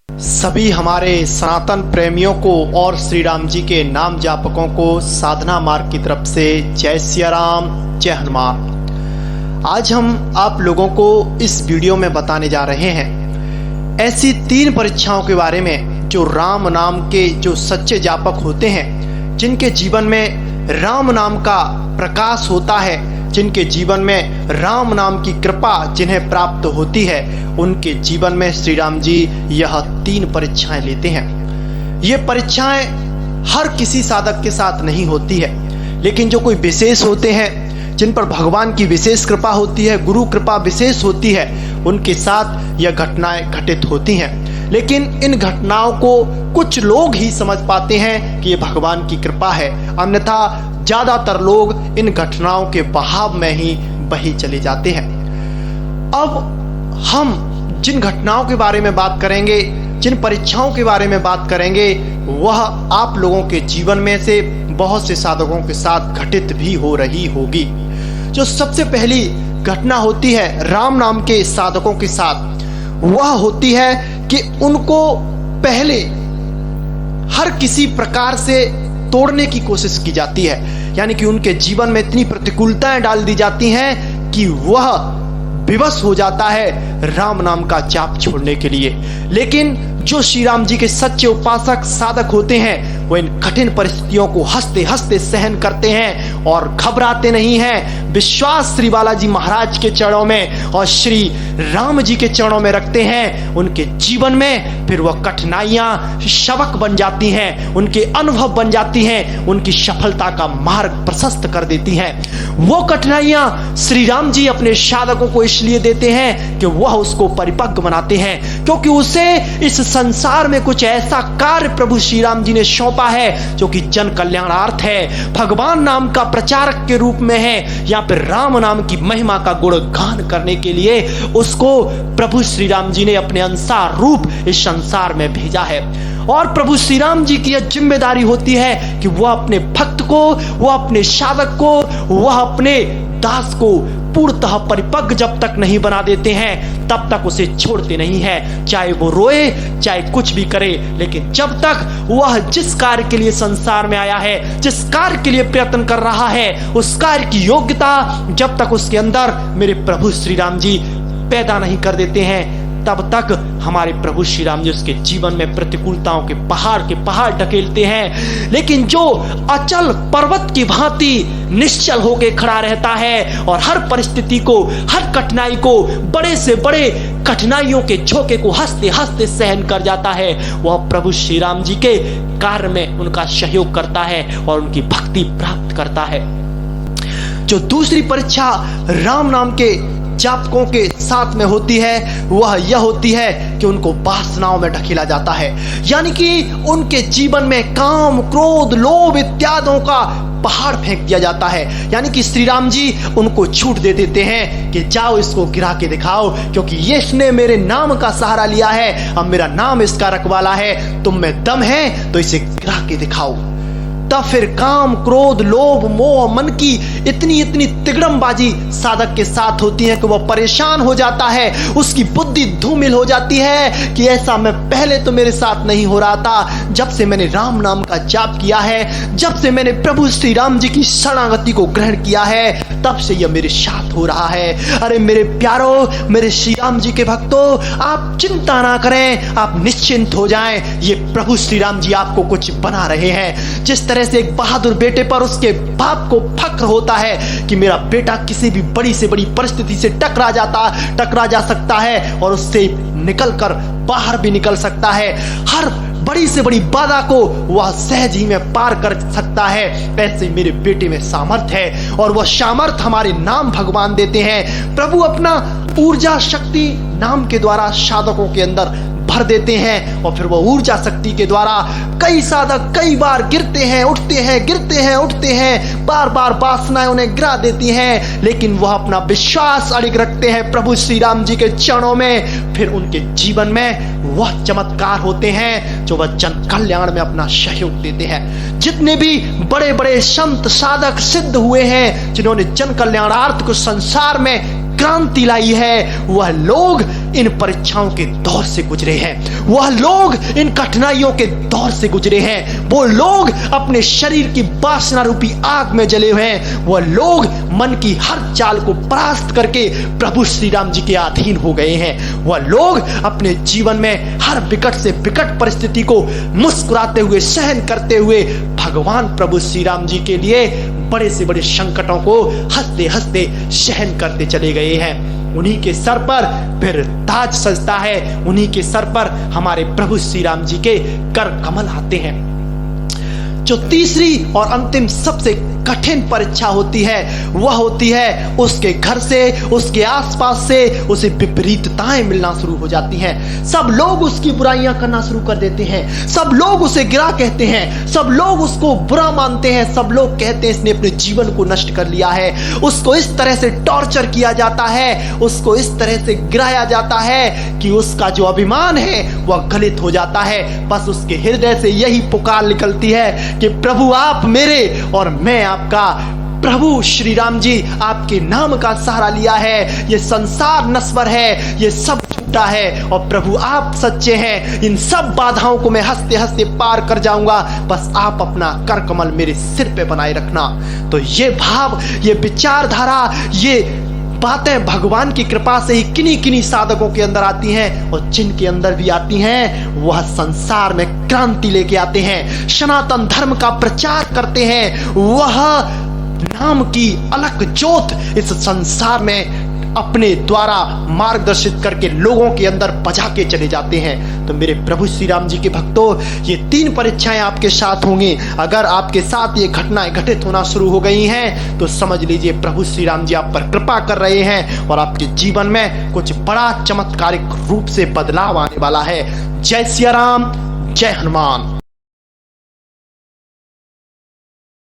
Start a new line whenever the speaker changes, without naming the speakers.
सभी हमारे सनातन प्रेमियों को और श्री राम जी के नाम जापकों को साधना मार्ग की तरफ से जय सिया राम, जय हनुमान। आज हम आप लोगों को इस वीडियो में बताने जा रहे हैं ऐसी 3 परीक्षाओं के बारे में जो राम नाम के जो सच्चे जापक होते हैं, जिनके जीवन में राम नाम का प्रकाश होता है, जिनके जीवन में राम नाम की कृपा जिन्हें प्राप्त होती है, उनके जीवन में श्री राम जी यह 3 परीक्षाएं लेते हैं। ये परीक्षाएं हर किसी साधक के साथ नहीं होती है, लेकिन जो कोई विशेष होते हैं, जिन पर भगवान की विशेष कृपा होती है, गुरु कृपा विशेष होती है, उनके साथ यह घटनाएं घटित होती हैं। लेकिन इन घटनाओं को कुछ लोग ही समझ पाते हैं कि ये भगवान की कृपा है, अन्यथा ज्यादातर लोग इन घटनाओं के बहाव में ही बही चले जाते हैं। अब हम जिन घटनाओं के बारे में बात करेंगे, जिन परीक्षाओं के बारे में बात करेंगे, वह आप लोगों के जीवन में से बहुत से साधकों के साथ घटित भी हो रही होगी। जो सबसे पहली घटना होती है राम नाम के साधकों के साथ, वह होती है कि उनको पहले हर किसी प्रकार से तोड़ने की कोशिश की जाती है, यानी कि उनके जीवन में इतनी प्रतिकूलताएं डाल दी जाती हैं कि वह विवश हो जाता है राम नाम का जाप छोड़ने के लिए। लेकिन जो श्री राम जी के सच्चे उपासक साधक होते हैं, वो इन कठिन परिस्थितियों को हंसते हंसते सहन करते हैं और घबराते नहीं हैं। विश्वास श्री बालाजी महाराज के चरणों में और श्री राम जी के चरणों में रखते हैं। उनके जीवन में फिर वह कठिनाइयां सबक बन जाती हैं, उनके अनुभव बन जाती हैं, उनकी सफलता का मार्ग प्रशस्त कर देती हैं। वो कठिनाइयां श्री राम जी अपने साधकों को इसलिए देते हैं कि वह उसको परिपक्व बनाते हैं, क्योंकि उसे इस संसार में कुछ ऐसा कार्य प्रभु श्री राम जी ने सौंपा है जो कि जन कल्याणार्थ है, भगवान नाम का प्रचारक के रूप में है। यहाँ पे राम नाम की महिमा का गुणगान करने के लिए उसको प्रभु श्री राम जी ने अपने अनुसार रूप इस संसार में भेजा है। और प्रभु श्री राम जी की यह जिम्मेदारी होती है कि वह अपने भक्त को, वह अपने साधक को, वह अपने दास को पूर्णतः परिपक्व जब तक नहीं बना देते हैं, तब तक उसे छोड़ते नहीं है। चाहे वो रोए, चाहे कुछ भी करे, लेकिन जब तक वह जिस कार्य के लिए संसार में आया है, जिस कार्य के लिए प्रयत्न कर रहा है, उस कार्य की योग्यता जब तक उसके अंदर मेरे प्रभु श्री राम जी पैदा नहीं कर देते हैं, तब तक हमारे प्रभु श्री राम जी उसके जीवन में प्रतिकूलताओं के पहाड़ ढकेलते हैं। लेकिन जो अचल पर्वत की भांति निश्चल होकर खड़ा रहता है और हर परिस्थिति को, हर कठिनाई को, बड़े से बड़े कठिनाइयों के झोंके को हंसते हंसते सहन कर जाता है, वह प्रभु श्री राम जी के कार्य में उनका सहयोग करता है और उनकी भक्ति प्राप्त करता है। जो दूसरी परीक्षा राम नाम के जापकों के साथ में होती है, वह यह होती है कि उनको वासनाओं में ढकेला जाता है, यानी कि उनके जीवन में काम, क्रोध, लोभ इत्यादियों का पहाड़ फेंक दिया जाता है। यानी कि श्री राम जी उनको छूट दे देते हैं कि जाओ इसको गिरा के दिखाओ, क्योंकि ये इसने मेरे नाम का सहारा लिया है, अब मेरा नाम इसका रखवाला है, तुम में दम है तो इसे गिरा के दिखाओ। तब फिर काम, क्रोध, लोभ, मोह, मन की इतनी तिगड़मबाजी साधक के साथ होती है कि वह परेशान हो जाता है, उसकी बुद्धि धूमिल हो जाती है कि ऐसा मैं पहले तो मेरे साथ नहीं हो रहा था। जब से मैंने राम नाम का जाप किया है, जब से मैंने प्रभु श्री राम जी की शरणागति को ग्रहण किया है, तब से यह मेरे साथ हो रहा है। अरे मेरे प्यारों, मेरे श्री राम जी के भक्तों, आप चिंता ना करें, आप निश्चिंत हो जाएं। ये प्रभु श्री राम जी आपको कुछ बना रहे हैं। जिस तरह से एक बहादुर बेटे पर उसके बाप को फक्र होता है कि मेरा बेटा किसी भी बड़ी से बड़ी परिस्थिति से टकरा जा सकता है और उससे निकलकर बाहर भी निकल सकता है, हर बड़ी से बड़ी बाधा को वह सहज ही में पार कर सकता है, वैसे मेरे बेटे में सामर्थ्य है। और वह सामर्थ्य हमारे नाम भगवान देते हैं। प्रभु अपना ऊर्जा शक्ति नाम के द्वारा साधकों के अंदर भर देते हैं और फिर वह ऊर्जा शक्ति के द्वारा कई साधक कई बार गिरते हैं, उठते हैं, बार बार वासनाएं उन्हें गिरा देती हैं, लेकिन वह अपना विश्वास अड़िग रखते हैं प्रभु श्री राम जी के चरणों में। फिर उनके जीवन में वह चमत्कार होते हैं जो वह जन कल्याण में अपना सहयोग देते हैं। जितने भी बड़े बड़े संत साधक सिद्ध हुए हैं, जिन्होंने जन कल्याणार्थ को संसार में क्रांति लाई है, वह लोग इन परीक्षाओं के दौर से गुजरे हैं, वह लोग इन कठिनाइयों के दौर से गुजरे हैं, वो लोग अपने शरीर की वासना रूपी आग में जले हुए हैं, वह लोग मन की हर चाल को परास्त करके प्रभु श्री राम जी के अधीन हो गए हैं, वह लोग अपने जीवन में हर विकट से विकट परिस्थिति को मुस्कुराते हुए सहन करते हुए भगवान प्रभु श्री राम जी के लिए बड़े से बड़े संकटों को हंसते हंसते सहन करते चले गए हैं। उन्हीं के सर पर फिर ताज सजता है, उन्हीं के सर पर हमारे प्रभु श्री राम जी के कर कमल आते हैं। जो तीसरी और अंतिम सबसे कठिन परीक्षा होती है वह होती है उसके घर से, उसके आसपास से उसे विपरीतताएं मिलना शुरू हो जाती हैं। सब लोग उसकी बुराइयां करना शुरू कर देते हैं, सब लोग उसे गिरा कहते हैं, सब लोग उसको बुरा मानते हैं, सब लोग कहते हैं इसने अपने जीवन को नष्ट कर लिया है, उसको इस तरह से टॉर्चर किया जाता है, उसको इस तरह से गिराया जाता है कि उसका जो अभिमान है वह गलित हो जाता है। बस उसके हृदय से यही पुकार निकलती है कि प्रभु आप मेरे और मैं आपका। प्रभु श्री राम जी आपके नाम का सहारा लिया है, ये संसार नश्वर है, ये सब झूठा है और प्रभु आप सच्चे हैं, इन सब बाधाओं को मैं हंसते हंसते पार कर जाऊंगा, बस आप अपना कर कमल मेरे सिर पे बनाए रखना। तो ये भाव, ये विचारधारा, ये बातें भगवान की कृपा से ही किन्हीं किन्हीं साधकों के अंदर आती हैं और जिनके अंदर भी आती हैं वह संसार में क्रांति लेके आते हैं, सनातन धर्म का प्रचार करते हैं, वह नाम की अलग ज्योत इस संसार में अपने द्वारा मार्गदर्शित करके लोगों के अंदर बजा के चले जाते हैं। तो मेरे प्रभु श्री राम जी के भक्तों, ये 3 परीक्षाएं आपके साथ होंगी। अगर आपके साथ ये घटनाएं घटित होना शुरू हो गई हैं तो समझ लीजिए प्रभु श्री राम जी आप पर कृपा कर रहे हैं और आपके जीवन में कुछ बड़ा चमत्कारिक रूप से बदलाव आने वाला है। जय सिया राम, जय हनुमान।